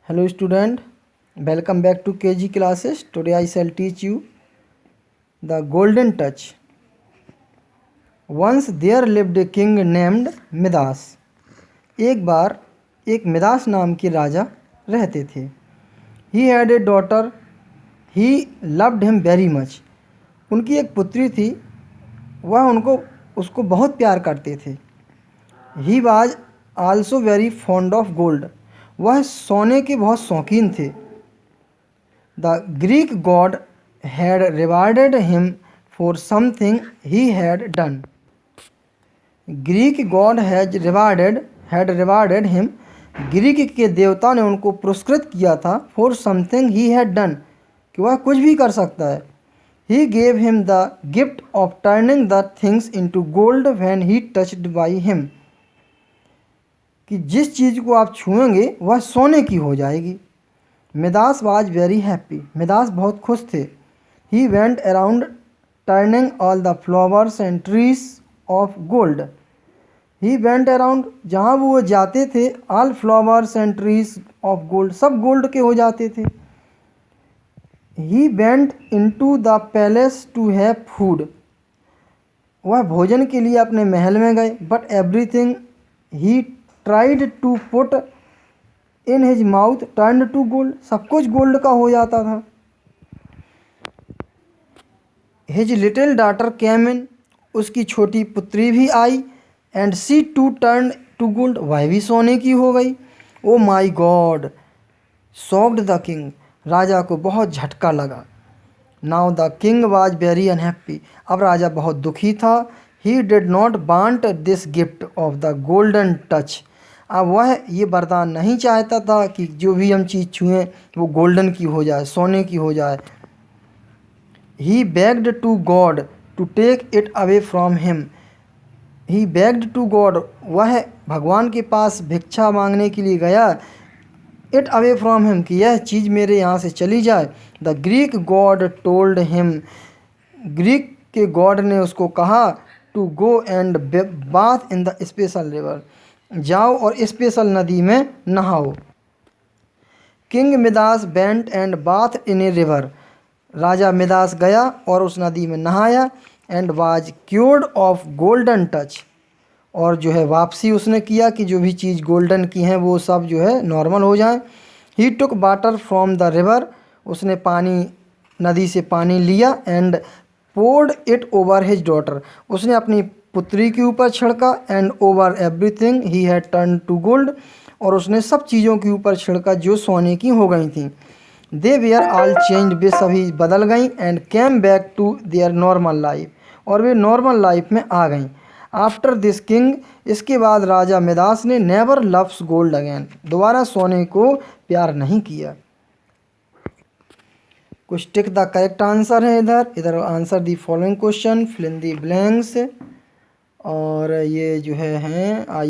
Hello student, welcome back to KG classes. Today I shall teach you the golden touch. Once there lived a king named Midas. एक बार एक Midas नाम के राजा रहते थे. He had a daughter. He loved him very much. उनकी एक पुत्री थी, वह उसको बहुत प्यार करते थे. He was also very fond of gold. वह सोने के बहुत शौकीन थे. The Greek god had rewarded him for something he had done. Greek god had rewarded him. Greek के देवता ने उनको पुरस्कृत किया था for something he had done, कि वह कुछ भी कर सकता है. He gave him the gift of turning the things into gold when he touched by him. कि जिस चीज़ को आप छुएंगे वह सोने की हो जाएगी. Midas was very happy. Midas बहुत खुश थे. He went around turning all the flowers and trees of gold. He went around, जहाँ वो जाते थे, all flowers and trees of gold, सब गोल्ड के हो जाते थे. He went into the palace to have food. वह भोजन के लिए अपने महल में गए. But everything he tried to put in his mouth turn to gold. सब कुछ गोल्ड का हो जाता था. His little daughter came in. उसकी छोटी पुत्री भी आई. And she too turn to gold. वह भी सोने की हो गई. Oh my God, shocked the king. राजा को बहुत झटका लगा. Now the king was very unhappy. अब राजा बहुत दुखी था. He did not want this gift of the golden touch. अब वह ये वरदान नहीं चाहता था कि जो भी हम चीज़ छुएं वो गोल्डन की हो जाए, सोने की हो जाए. He begged to God to take it away from him. He begged to God, वह भगवान के पास भिक्षा मांगने के लिए गया. इट अवे फ्रॉम हिम, कि यह चीज़ मेरे यहाँ से चली जाए. The Greek god told him. Greek के गॉड ने उसको कहा to go and bath in the special river. जाओ और स्पेशल नदी में नहाओ. King Midas went and bath in a river. राजा मिदास गया और उस नदी में नहाया. And was cured of golden touch. और जो है वापसी उसने किया कि जो भी चीज़ गोल्डन की हैं वो सब जो है नॉर्मल हो जाए. He took water from the river. उसने नदी से पानी लिया. And poured it over his daughter. उसने अपनी पुत्री के ऊपर छिड़का. And over everything he had turn to gold. और उसने सब चीज़ों के ऊपर छिड़का जो सोने की हो गई थी. They were all change. वे सभी बदल गई. And came back to their normal life. और वे नॉर्मल लाइफ में आ गई. आफ्टर दिस किंग, इसके बाद राजा मिदास ने नेवर लव्स गोल्ड अगेन. दोबारा सोने को प्यार नहीं किया. कुछ टिक द करेक्ट आंसर है. इधर answer the following question, fill in the blanks. और ये जो है